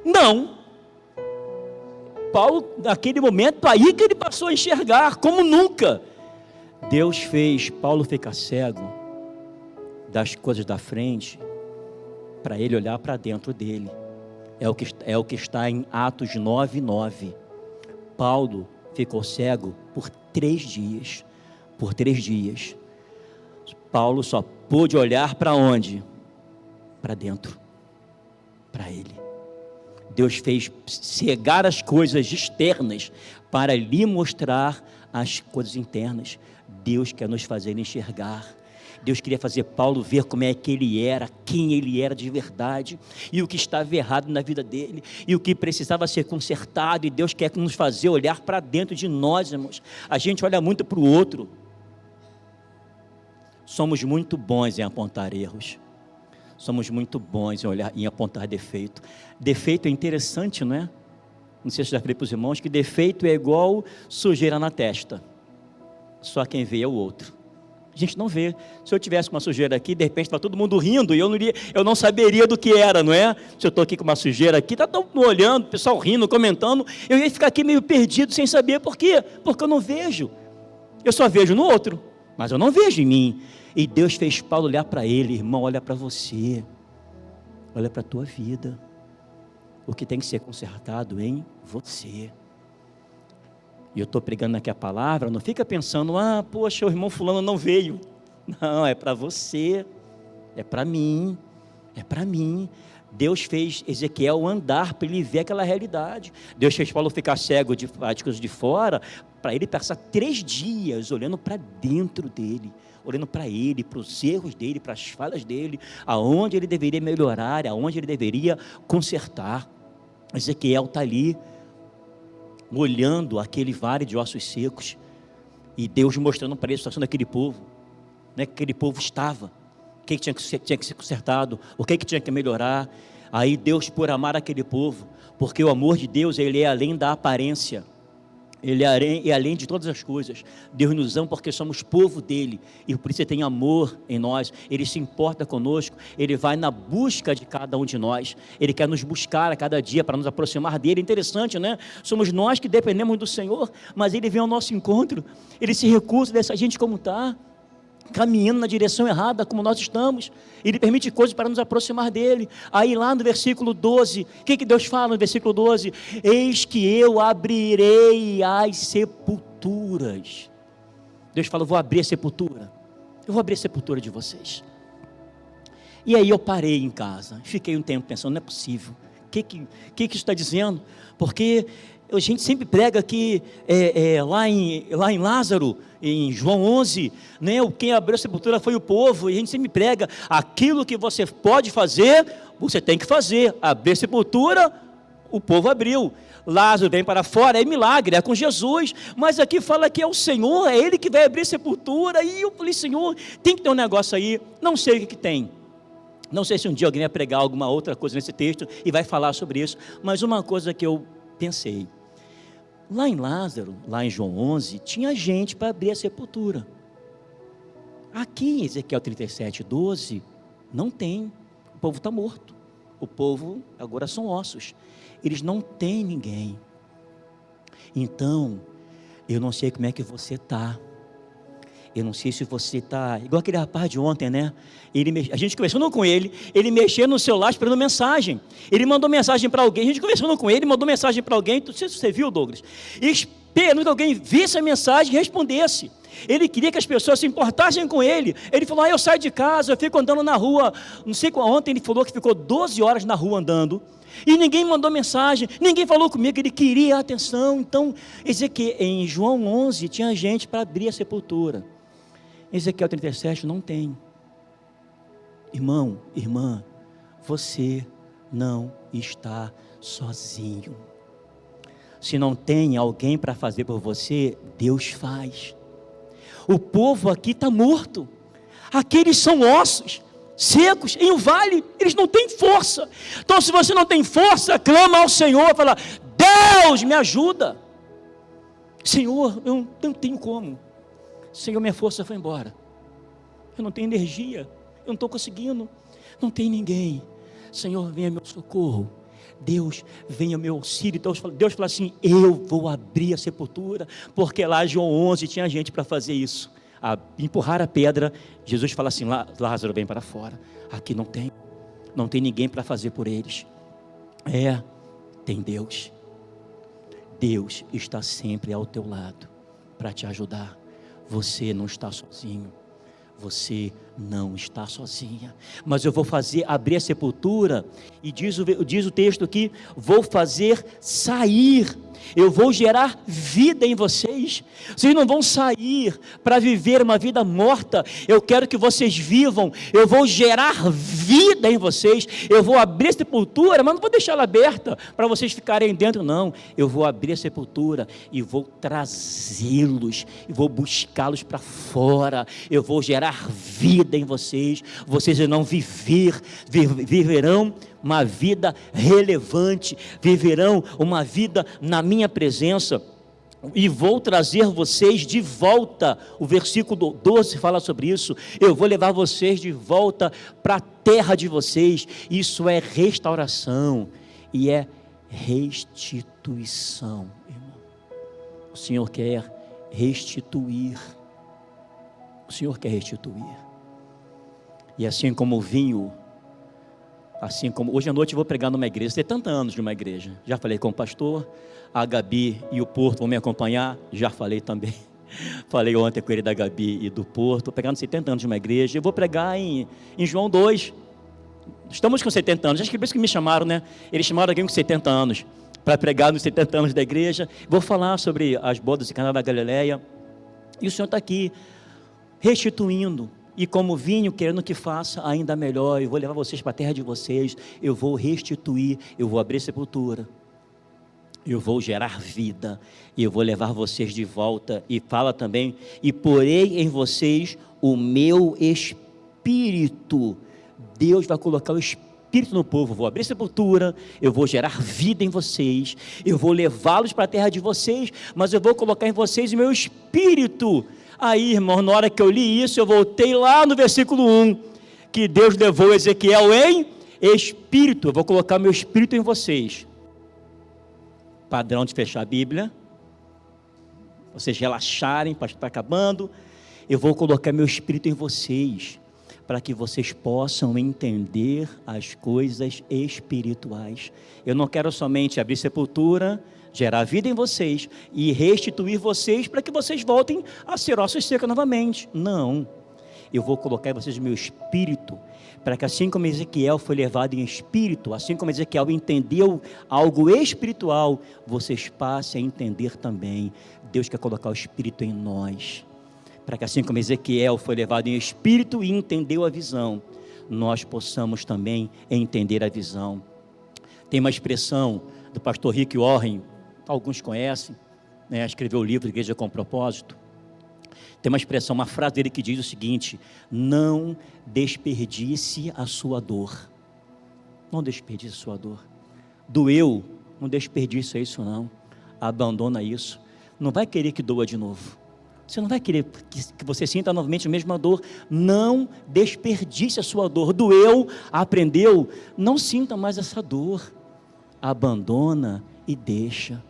S2: Não. Paulo, naquele momento, aí que ele passou a enxergar, como nunca. Deus fez Paulo ficar cego das coisas da frente, para ele olhar para dentro dele. É o que está em Atos 9:9. Paulo ficou cego por 3 dias. Por 3 dias. Paulo só pôde olhar para onde? Para dentro. Para ele. Deus fez cegar as coisas externas para lhe mostrar as coisas internas. Deus quer nos fazer enxergar. Deus queria fazer Paulo ver como é que ele era, quem ele era de verdade, e o que estava errado na vida dele, e o que precisava ser consertado. E Deus quer nos fazer olhar para dentro de nós, irmãos. A gente olha muito para o outro. Somos muito bons em apontar erros. Somos muito bons em apontar defeito. Defeito é interessante, não é? Não sei se já falei para os irmãos que defeito é igual sujeira na testa. Só quem vê é o outro. A gente não vê. Se eu tivesse uma sujeira aqui, de repente está todo mundo rindo, e eu não saberia do que era, não é? Se eu estou aqui com uma sujeira aqui, está todo mundo olhando, o pessoal rindo, comentando, eu ia ficar aqui meio perdido, sem saber por quê. Porque eu não vejo. Eu só vejo no outro, mas eu não vejo em mim. E Deus fez Paulo olhar para ele. Irmão, olha para você, olha para a tua vida, o que tem que ser consertado em você. E eu estou pregando aqui a palavra, não fica pensando, poxa, o irmão fulano não veio. Não, é para você, é para mim, é para mim. Deus fez Ezequiel andar para ele ver aquela realidade. Deus fez Paulo ficar cego de coisas de fora, para ele passar 3 dias olhando para dentro dele, olhando para ele, para os erros dele, para as falhas dele, aonde ele deveria melhorar, aonde ele deveria consertar. Ezequiel está ali, olhando aquele vale de ossos secos, e Deus mostrando para ele a situação daquele povo, né, que aquele povo estava, o que tinha que ser consertado, o que tinha que melhorar. Aí Deus, por amar aquele povo, porque o amor de Deus, ele é além da aparência, ele é além de todas as coisas. Deus nos ama porque somos povo dele, e por isso ele tem amor em nós, ele se importa conosco, ele vai na busca de cada um de nós, ele quer nos buscar a cada dia para nos aproximar dele. Interessante, né? Somos nós que dependemos do Senhor, mas ele vem ao nosso encontro, ele se recusa dessa gente como está, caminhando na direção errada como nós estamos, ele permite coisas para nos aproximar dele. Aí lá no versículo 12, o que Deus fala no versículo 12? Eis que eu abrirei as sepulturas. Deus fala, eu vou abrir a sepultura, eu vou abrir a sepultura de vocês, E aí eu parei em casa, fiquei um tempo pensando, não é possível, o que isso está dizendo? Porque a gente sempre prega que lá em Lázaro, em João 11, né, quem abriu a sepultura foi o povo, e a gente sempre prega, aquilo que você pode fazer, você tem que fazer. Abrir a sepultura, o povo abriu. Lázaro vem para fora, é milagre, é com Jesus, mas aqui fala que é o Senhor, é Ele que vai abrir a sepultura. E eu falei, Senhor, tem que ter um negócio aí, não sei o que tem. Não sei se um dia alguém vai pregar alguma outra coisa nesse texto e vai falar sobre isso, mas uma coisa que eu pensei, lá em Lázaro, lá em João 11, tinha gente para abrir a sepultura. Aqui em Ezequiel 37:12, não tem, o povo está morto, o povo agora são ossos, eles não têm ninguém. Então, eu não sei como é que você está, eu não sei se você está, igual aquele rapaz de ontem, né? A gente conversando com ele mexendo no celular esperando mensagem, ele mandou mensagem para alguém, a gente conversando com ele, mandou mensagem para alguém, não sei se você viu, Douglas, esperando que alguém visse a mensagem e respondesse. Ele queria que as pessoas se importassem com ele. Ele falou, eu saio de casa, eu fico andando na rua, não sei qual, ontem ele falou que ficou 12 horas na rua andando, e ninguém mandou mensagem, ninguém falou comigo, ele queria atenção. Então, em João 11 tinha gente para abrir a sepultura, Ezequiel 37 não tem. Irmão, irmã, você não está sozinho. Se não tem alguém para fazer por você, Deus faz. O povo aqui está morto, aqueles são ossos secos em um vale, eles não têm força. Então, se você não tem força, clama ao Senhor, fala, Deus me ajuda. Senhor, eu não tenho como. Senhor, minha força foi embora, eu não tenho energia, eu não estou conseguindo, não tem ninguém. Senhor, venha meu socorro. Deus, venha meu auxílio. Deus fala assim, eu vou abrir a sepultura, porque lá em João 11 tinha gente para fazer isso, empurrar a pedra. Jesus fala assim, Lázaro, vem para fora. Aqui não tem ninguém para fazer por eles. Tem Deus. Deus está sempre ao teu lado para te ajudar. Você não está sozinho, você não está sozinha. Mas eu vou abrir a sepultura, e diz o texto aqui, vou fazer sair, eu vou gerar vida em vocês. Vocês não vão sair para viver uma vida morta, eu quero que vocês vivam, eu vou gerar vida em vocês, eu vou abrir a sepultura, mas não vou deixá-la aberta para vocês ficarem dentro, não. Eu vou abrir a sepultura e vou trazê-los, e vou buscá-los para fora, eu vou gerar vida em vocês, vocês irão viverão uma vida relevante, viverão uma vida na minha presença, e vou trazer vocês de volta. O versículo 12 fala sobre isso, eu vou levar vocês de volta para a terra de vocês. Isso é restauração e é restituição, irmão. O Senhor quer restituir, o Senhor quer restituir. E assim como o vinho, assim como hoje à noite eu vou pregar numa igreja, tem tantos anos de uma igreja, já falei com o pastor, a Gabi e o Porto vão me acompanhar, já falei também, falei ontem com ele da Gabi e do Porto, vou pregar nos 70 anos de uma igreja, eu vou pregar em João 2, estamos com 70 anos, acho que é por isso que me chamaram, né, eles chamaram alguém com 70 anos, para pregar nos 70 anos da igreja, vou falar sobre as bodas de Caná da Galileia, e o Senhor está aqui, restituindo, e como vinho, querendo que faça ainda melhor, eu vou levar vocês para a terra de vocês, eu vou restituir, eu vou abrir sepultura, eu vou gerar vida, e eu vou levar vocês de volta. E fala também, e porei em vocês o meu espírito. Deus vai colocar o espírito no povo, eu vou abrir sepultura, eu vou gerar vida em vocês, eu vou levá-los para a terra de vocês, mas eu vou colocar em vocês o meu espírito. Aí, irmão, na hora que eu li isso, eu voltei lá no versículo 1, que Deus levou Ezequiel em espírito, eu vou colocar meu espírito em vocês. Padrão de fechar a Bíblia, vocês relaxarem, para estar acabando, eu vou colocar meu espírito em vocês, para que vocês possam entender as coisas espirituais. Eu não quero somente abrir sepultura, gerar vida em vocês e restituir vocês para que vocês voltem a ser ossos secos novamente. Não, eu vou colocar em vocês o meu espírito para que assim como Ezequiel foi levado em espírito, assim como Ezequiel entendeu algo espiritual, vocês passem a entender também. Deus quer colocar o Espírito em nós, para que assim como Ezequiel foi levado em espírito e entendeu a visão, nós possamos também entender a visão. Tem uma expressão do pastor Rick Warren, alguns conhecem, né? Escreveu o livro Igreja com Propósito. Tem uma expressão, uma frase dele que diz o seguinte: não desperdice a sua dor. Não desperdice a sua dor. Doeu, não desperdice isso não. Abandona isso. Não vai querer que doa de novo. Você não vai querer que você sinta novamente a mesma dor. Não desperdice a sua dor. Doeu, aprendeu, não sinta mais essa dor. Abandona e deixa.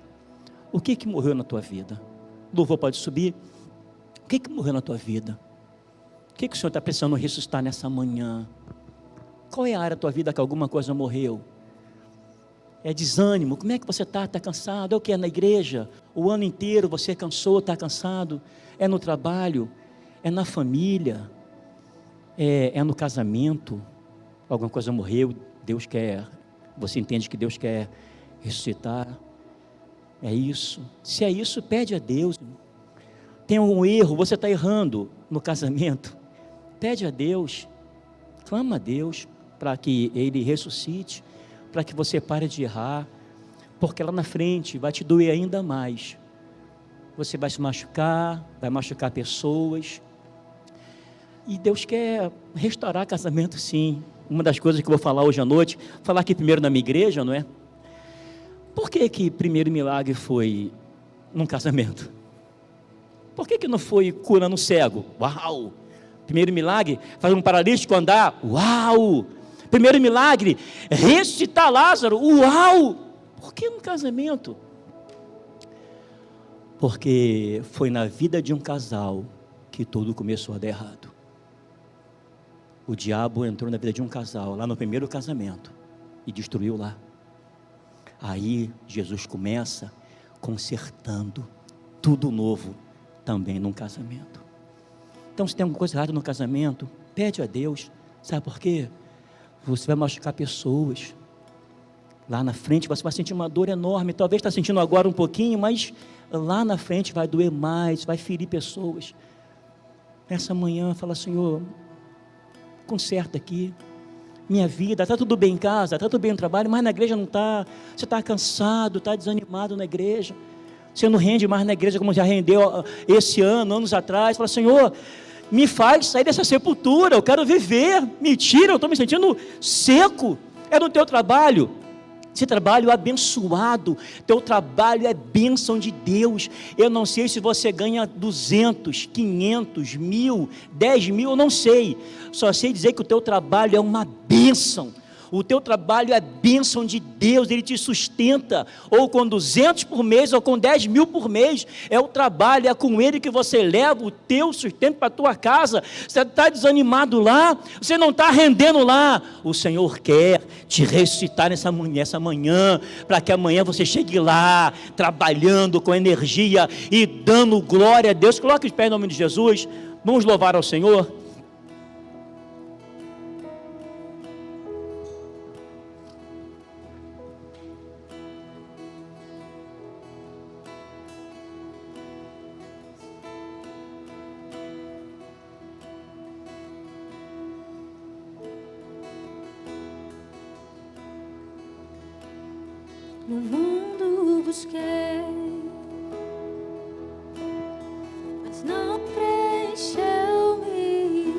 S2: O que morreu na tua vida? O louvor pode subir. O que morreu na tua vida? O que o Senhor está precisando ressuscitar nessa manhã? Qual é a área da tua vida que alguma coisa morreu? É desânimo? Como é que você está? Está cansado? É o que? É na igreja? O ano inteiro você cansou, está cansado? É no trabalho? É na família? É no casamento? Alguma coisa morreu? Deus quer, você entende que Deus quer ressuscitar? É isso? Se é isso, pede a Deus. Tem um erro, você está errando no casamento, pede a Deus, clama a Deus para que Ele ressuscite, para que você pare de errar, porque lá na frente vai te doer ainda mais. Você vai se machucar, vai machucar pessoas, e Deus quer restaurar casamento sim. Uma das coisas que eu vou falar hoje à noite, falar aqui primeiro na minha igreja, não é? Por que o primeiro milagre foi num casamento? Por que não foi curando um cego? Uau! Primeiro milagre, fazer um paralítico andar? Uau! Primeiro milagre, ressuscitar Lázaro? Uau! Por que no casamento? Porque foi na vida de um casal que tudo começou a dar errado. O diabo entrou na vida de um casal, lá no primeiro casamento, e destruiu lá. Aí Jesus começa consertando tudo novo, também num casamento. Então, se tem alguma coisa errada no casamento, pede a Deus. Sabe por quê? Você vai machucar pessoas. Lá na frente você vai sentir uma dor enorme. Talvez está sentindo agora um pouquinho, mas lá na frente vai doer mais, vai ferir pessoas. Nessa manhã, fala: Senhor, conserta aqui minha vida. Está tudo bem em casa, está tudo bem no trabalho, mas na igreja não está. Você está cansado, está desanimado na igreja. Você não rende mais na igreja como já rendeu esse ano, anos atrás. Fala: Senhor, me faz sair dessa sepultura, eu quero viver. Mentira, eu estou me sentindo seco. É no teu trabalho. Esse trabalho é abençoado, teu trabalho é bênção de Deus. Eu não sei se você ganha 200, 500, 1.000, 10.000, eu não sei. Só sei dizer que o teu trabalho é uma bênção. O teu trabalho é bênção de Deus, Ele te sustenta, ou com 200 por mês, ou com 10.000 por mês, é o trabalho, é com Ele que você leva o teu sustento para a tua casa. Você está desanimado lá, você não está rendendo lá, o Senhor quer te ressuscitar nessa manhã, para que amanhã você chegue lá, trabalhando com energia e dando glória a Deus. Coloque os pés no nome de Jesus, vamos louvar ao Senhor.
S4: No mundo busquei, mas não preencheu-me.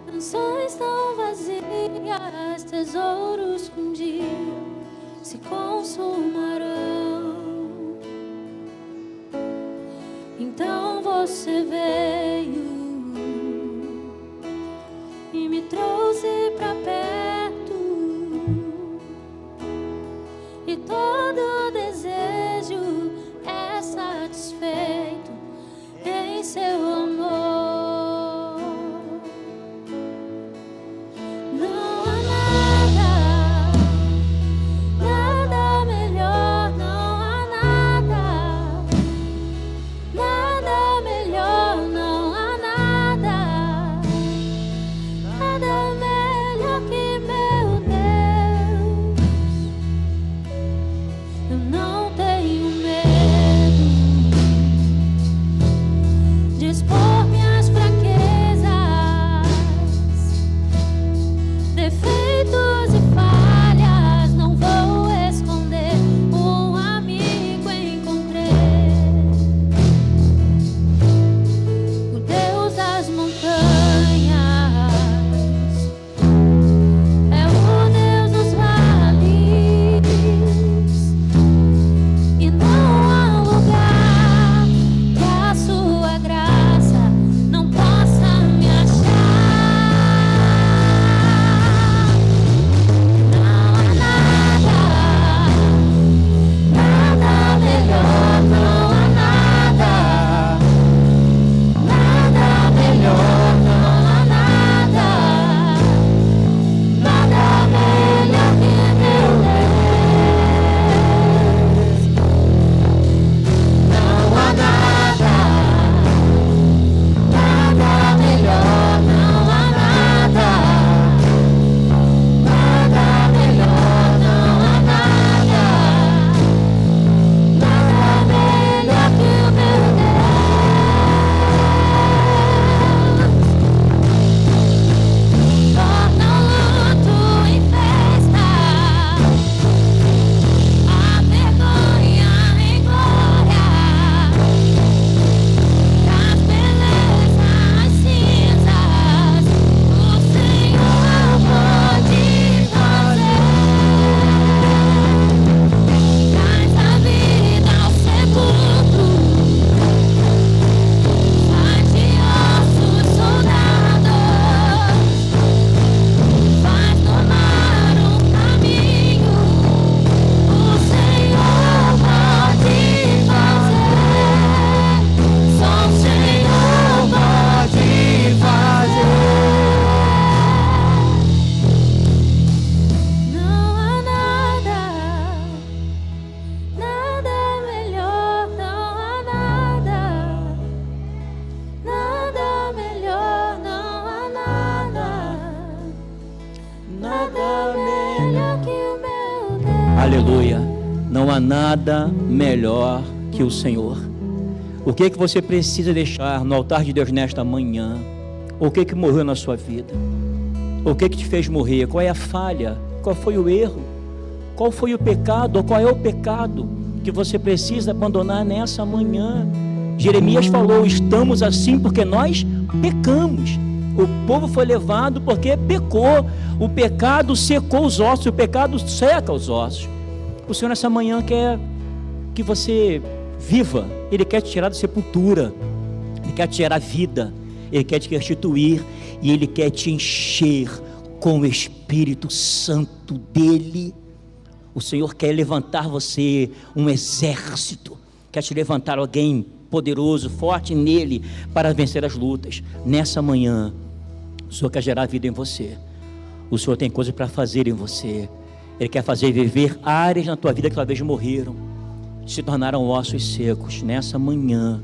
S4: Canções tão vazias, tesouros que um dia se consumarão. Então você veio e me trouxe pra perto. E todo desejo é satisfeito em seu amor. Não há nada melhor, não há nada melhor, não há nada eu não tenho medo de expor minhas fraquezas, defeitos e falhas. Não vou esconder, um amigo encontrei, o Deus das montanhas. É o Deus dos vales, e não há lugar que a sua graça não possa me achar. Não há nada, nada melhor, não há nada, nada melhor, não há nada, nada melhor que meu Deus. Não há nada, nada melhor, não há nada, nada melhor, não há nada, nada melhor que o meu Deus. Torna o luto em festa, a vergonha em glória, traz beleza às cinzas. O Senhor pode fazer, traz a vida ao sepulcro, faz de ossos soldados, faz tomar um caminho. O Senhor pode fazer, só o Senhor pode fazer. Não há nada, nada melhor, não há nada, nada melhor, não há nada, nada melhor que o meu Deus.
S2: Aleluia. Não há nada melhor que o Senhor. O que que você precisa deixar no altar de Deus nesta manhã? O que que morreu na sua vida? O que que te fez morrer? Qual é a falha? Qual foi o erro? Qual foi o pecado? Ou qual é o pecado que você precisa abandonar nessa manhã? Jeremias falou: estamos assim porque nós pecamos. O povo foi levado porque pecou. O pecado secou os ossos. O pecado seca os ossos. O Senhor nessa manhã quer que você viva. Ele quer te tirar da sepultura. Ele quer te tirar a vida. Ele quer te restituir. E Ele quer te encher com o Espírito Santo dEle. O Senhor quer levantar você um exército. Quer te levantar alguém poderoso, forte nele, para vencer as lutas. Nessa manhã, o Senhor quer gerar vida em você. O Senhor tem coisas para fazer em você. Ele quer fazer viver áreas na tua vida que talvez morreram, se tornaram ossos secos. Nessa manhã,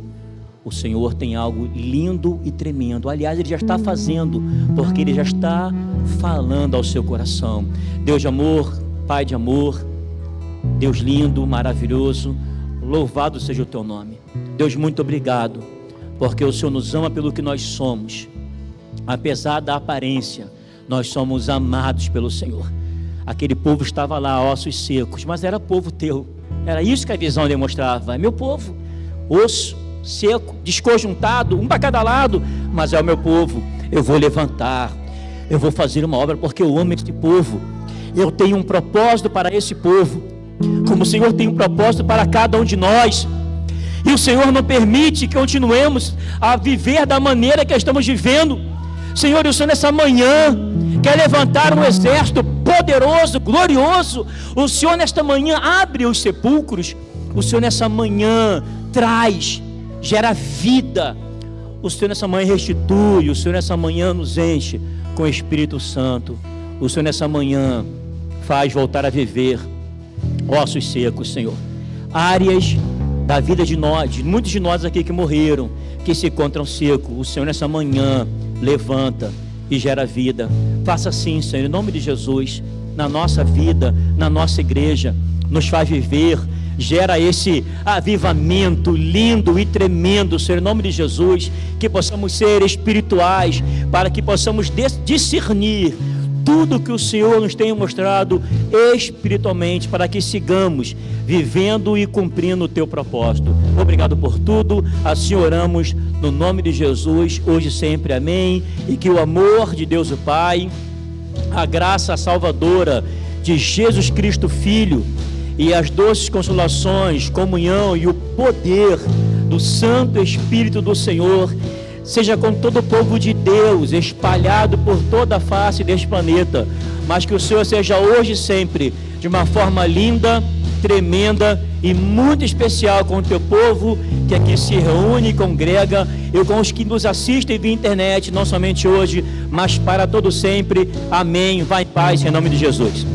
S2: o Senhor tem algo lindo e tremendo. Aliás, Ele já está fazendo, porque Ele já está falando ao seu coração. Deus de amor, Pai de amor, Deus lindo, maravilhoso, louvado seja o Teu nome. Deus, muito obrigado, porque o Senhor nos ama pelo que nós somos. Apesar da aparência, nós somos amados pelo Senhor. Aquele povo estava lá, ossos secos, mas era povo Teu. Era isso que a visão demonstrava. É meu povo, osso seco, desconjuntado, um para cada lado, mas é o meu povo. Eu vou levantar, eu vou fazer uma obra, porque eu amo esse povo. Eu tenho um propósito para esse povo, como o Senhor tem um propósito para cada um de nós. E o Senhor não permite que continuemos a viver da maneira que estamos vivendo. Senhor, e o Senhor nessa manhã quer levantar um exército poderoso, glorioso. O Senhor nesta manhã abre os sepulcros. O Senhor nessa manhã traz, gera vida. O Senhor nessa manhã restitui. O Senhor nessa manhã nos enche com o Espírito Santo. O Senhor nessa manhã faz voltar a viver ossos secos, Senhor. Áreas da vida de nós, de muitos de nós aqui que morreram, que se encontram secos. O Senhor nessa manhã levanta e gera vida. Faça assim, Senhor, em nome de Jesus, na nossa vida, na nossa igreja. Nos faz viver gera esse avivamento lindo e tremendo, Senhor, em nome de Jesus, que possamos ser espirituais, para que possamos discernir tudo que o Senhor nos tem mostrado espiritualmente, para que sigamos vivendo e cumprindo o teu propósito. Obrigado por tudo, assim oramos no nome de Jesus, hoje e sempre, amém. E que o amor de Deus o Pai, a graça salvadora de Jesus Cristo Filho e as doces consolações, comunhão e o poder do Santo Espírito do Senhor seja com todo o povo de Deus espalhado por toda a face deste planeta, mas que o Senhor seja hoje e sempre de uma forma linda, tremenda e muito especial com o teu povo que aqui se reúne e congrega, e com os que nos assistem via internet, não somente hoje, mas para todo sempre. Amém. Vai em paz, em nome de Jesus.